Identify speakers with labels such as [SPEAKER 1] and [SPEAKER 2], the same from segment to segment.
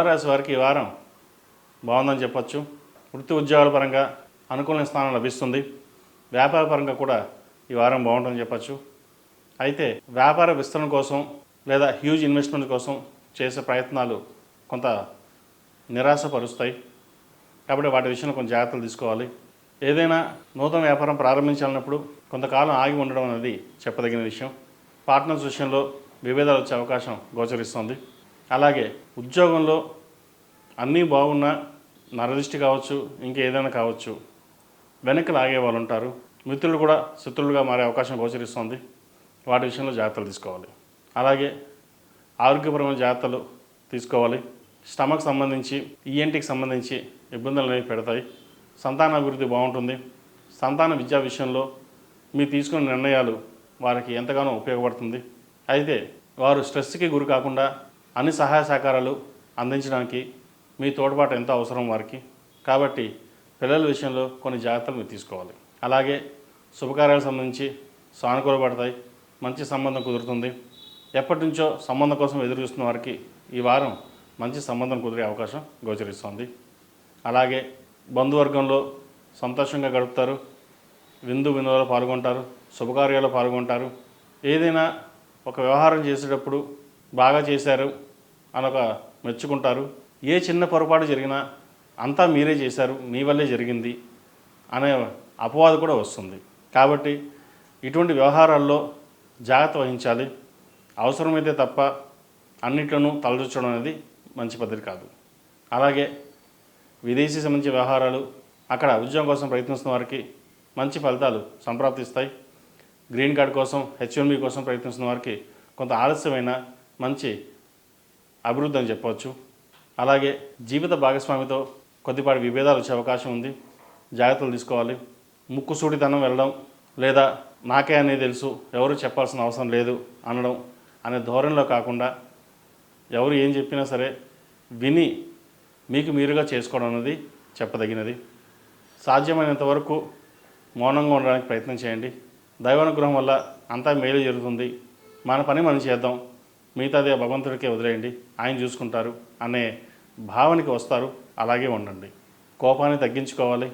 [SPEAKER 1] తులారాశి వారికి ఈ వారం బాగుందని చెప్పచ్చు. వృత్తి ఉద్యోగాల పరంగా అనుకూలమైన స్థానం లభిస్తుంది. వ్యాపార పరంగా కూడా ఈ వారం బాగుంటుందని చెప్పచ్చు. అయితే వ్యాపార విస్తరణ కోసం లేదా హ్యూజ్ ఇన్వెస్ట్మెంట్ కోసం చేసే ప్రయత్నాలు కొంత నిరాశపరుస్తాయి. కాబట్టి వాటి విషయంలో కొంచెం జాగ్రత్తలు తీసుకోవాలి. ఏదైనా నూతన వ్యాపారం ప్రారంభించాలన్నప్పుడు కొంతకాలం ఆగి ఉండడం అనేది చెప్పదగిన విషయం. పార్ట్నర్స్ విషయంలో విభేదాలు వచ్చే అవకాశం గోచరిస్తుంది. అలాగే ఉద్యోగంలో అన్నీ బాగున్నా నరదిష్టి కావచ్చు, ఇంకేదైనా కావచ్చు, వెనక్కి లాగే వాళ్ళు ఉంటారు. మిత్రులు కూడా శత్రులుగా మారే అవకాశం గోచరిస్తుంది. వాటి విషయంలో జాగ్రత్తలు తీసుకోవాలి. అలాగే ఆరోగ్యపరమైన జాగ్రత్తలు తీసుకోవాలి. స్టమక్ సంబంధించి, ఈఎన్టీకి సంబంధించి ఇబ్బందులు అనేవి పెడతాయి. సంతాన అభివృద్ధి బాగుంటుంది. సంతాన విద్యా విషయంలో మీరు తీసుకున్న నిర్ణయాలు వారికి ఎంతగానో ఉపయోగపడుతుంది. అయితే వారు స్ట్రెస్కి గురి కాకుండా అన్ని సహాయ సహకారాలు అందించడానికి మీ తోడ్పాటు ఎంతో అవసరం వారికి. కాబట్టి పిల్లల విషయంలో కొన్ని జాగ్రత్తలు మీరు తీసుకోవాలి. అలాగే శుభకార్యాలకు సంబంధించి సానుకూలపడతాయి. మంచి సంబంధం కుదురుతుంది. ఎప్పటి నుంచో సంబంధం కోసం ఎదురు చూస్తున్న వారికి ఈ వారం మంచి సంబంధం కుదిరే అవకాశం గోచరిస్తుంది. అలాగే బంధువర్గంలో సంతోషంగా గడుపుతారు. విందులో పాల్గొంటారు. శుభకార్యాల్లో పాల్గొంటారు. ఏదైనా ఒక వ్యవహారం చేసేటప్పుడు బాగా చేశారు అనొక మెచ్చుకుంటారు. ఏ చిన్న పొరపాటు జరిగినా అంతా మీరే చేశారు, మీ వల్లే జరిగింది అనే అపవాదు కూడా వస్తుంది. కాబట్టి ఇటువంటి వ్యవహారాల్లో జాగ్రత్త వహించాలి. అవసరమైతే తప్ప అన్నిట్లోనూ తలదూర్చడం అనేది మంచి పద్ధతి కాదు. అలాగే విదేశీ సంబంధించిన వ్యవహారాలు, అక్కడ ఉద్యోగం కోసం ప్రయత్నిస్తున్న వారికి మంచి ఫలితాలు సంప్రాప్తిస్తాయి. గ్రీన్ కార్డ్ కోసం, H1B కోసం ప్రయత్నిస్తున్న వారికి కొంత ఆలస్యమైన మంచి అభివృద్ధి అని చెప్పవచ్చు. అలాగే జీవిత భాగస్వామితో కొద్దిపాటి విభేదాలు వచ్చే అవకాశం ఉంది. జాగ్రత్తలు తీసుకోవాలి. ముక్కుసూటితనం వెళ్ళడం లేదా నాకే అనేది తెలుసు, ఎవరు చెప్పాల్సిన అవసరం లేదు అనడం అనే ధోరణిలో కాకుండా ఎవరు ఏం చెప్పినా సరే విని మీకు మీరుగా చేసుకోవడం అనేది చెప్పదగినది. సాధ్యమైనంత వరకు మౌనంగా ఉండడానికి ప్రయత్నం చేయండి. దైవానుగ్రహం వల్ల అంతా మేలు జరుగుతుంది. మన పని మనం చేద్దాం, మిగతాది భగవంతుడికే వదిలేయండి, ఆయన చూసుకుంటారు అనే భావనకి వస్తారు. అలాగే ఉండండి. కోపాన్ని తగ్గించుకోవాలి.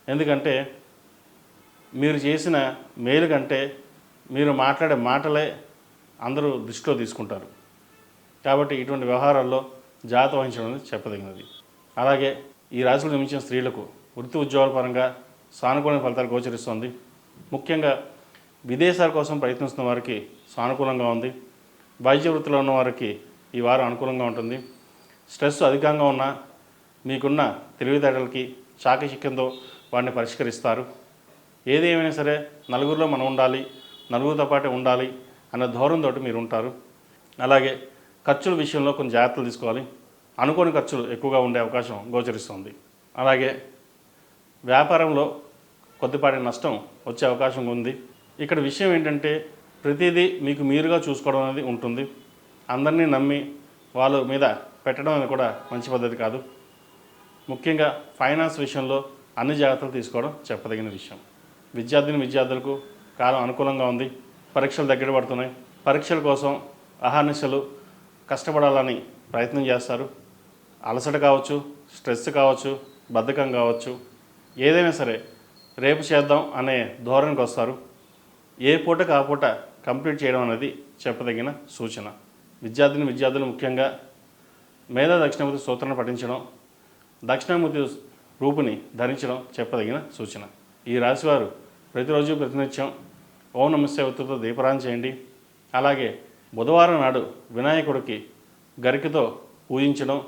[SPEAKER 1] ఎందుకంటే మీరు చేసిన మేలు కంటే మీరు మాట్లాడే మాటలే అందరూ దృష్టిలో తీసుకుంటారు. కాబట్టి ఇటువంటి వ్యవహారాల్లో జాగ్రత్త వహించడం అనేది చెప్పదగినది. అలాగే ఈ రాశిలో జన్మించిన స్త్రీలకు వృత్తి ఉద్యోగాల పరంగా సానుకూలమైన ఫలితాలు గోచరిస్తుంది. ముఖ్యంగా విదేశాల కోసం ప్రయత్నిస్తున్న వారికి సానుకూలంగా ఉంది. వైద్య వృత్తిలో ఉన్న వారికి ఈ వారం అనుకూలంగా ఉంటుంది. స్ట్రెస్ అధికంగా ఉన్నా మీకున్న తెలివితేటలకి చాకచక్యంతో వాటిని పరిష్కరిస్తారు. ఏదేమైనా సరే నలుగురిలో మనం ఉండాలి, నలుగురితో పాటే ఉండాలి అనే ధోరణితో మీరు ఉంటారు. అలాగే ఖర్చుల విషయంలో కొన్ని జాగ్రత్తలు తీసుకోవాలి. అనుకోని ఖర్చులు ఎక్కువగా ఉండే అవకాశం గోచరిస్తుంది. అలాగే వ్యాపారంలో కొద్దిపాటి నష్టం వచ్చే అవకాశం ఉంది. ఇక్కడ విషయం ఏంటంటే ప్రతిదీ మీకు మీరుగా చూసుకోవడం అనేది ఉంటుంది. అందరినీ నమ్మి వాళ్ళ మీద పెట్టడం అనేది కూడా మంచి పద్ధతి కాదు. ముఖ్యంగా ఫైనాన్స్ విషయంలో అన్ని జాగ్రత్తలు తీసుకోవడం చెప్పదగిన విషయం. విద్యార్థులకు కాలం అనుకూలంగా ఉంది. పరీక్షలు దగ్గర పడుతున్నాయి. పరీక్షల కోసం అహర్నిశలు కష్టపడాలని ప్రయత్నం చేస్తారు. అలసట కావచ్చు, స్ట్రెస్ కావచ్చు, బద్ధకం కావచ్చు, ఏదైనా సరే రేపు చేద్దాం అనే ధోరణికి వస్తారు. ఏ పూటకు ఆ పూట కంప్లీట్ చేయడం అనేది చెప్పదగిన సూచన. విద్యార్థులు ముఖ్యంగా మేధా దక్షిణామూర్తి సూత్రాన్ని పఠించడం, దక్షిణామూర్తి రూపుని ధరించడం చెప్పదగిన సూచన. ఈ రాశివారు ప్రతిరోజు ప్రతినిత్యం ఓం నమస్తే ఒత్తుతో దీపారాధన చేయండి. అలాగే బుధవారం నాడు వినాయకుడికి గరికతో పూజించడం,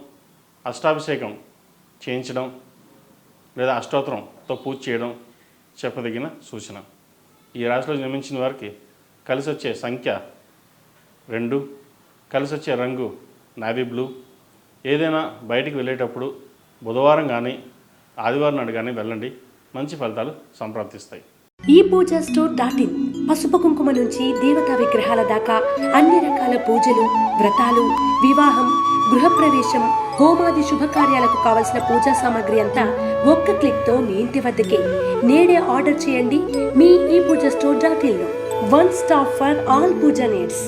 [SPEAKER 1] అష్టాభిషేకం చేయించడం లేదా అష్టోత్తరంతో పూజ చేయడం చెప్పదగిన సూచన. ఈ రాశిలో జన్మించిన వారికి కలిసి వచ్చే సంఖ్య 2, కలిసి వచ్చే రంగు నావీ బ్లూ. ఏదైనా బయటికి వెళ్ళేటప్పుడు బుధవారం కానీ ఆదివారం నాడు కానీ వెళ్ళండి, మంచి ఫలితాలు సంప్రాప్తిస్తాయి.
[SPEAKER 2] ePoojaStore.in పసుపు కుంకుమ నుంచి దేవతా విగ్రహాల దాకా అన్ని రకాల పూజలు, వ్రతాలు, వివాహం, గృహప్రవేశం, హోమాది శుభకార్యాలకు కావలసిన పూజా సామాగ్రి అంతా ఒక్క క్లిక్తో మీ ఇంటి వద్దకే. నేడే ఆర్డర్ చేయండి మీ ePoojaStore.in లో. One stop for all puja needs.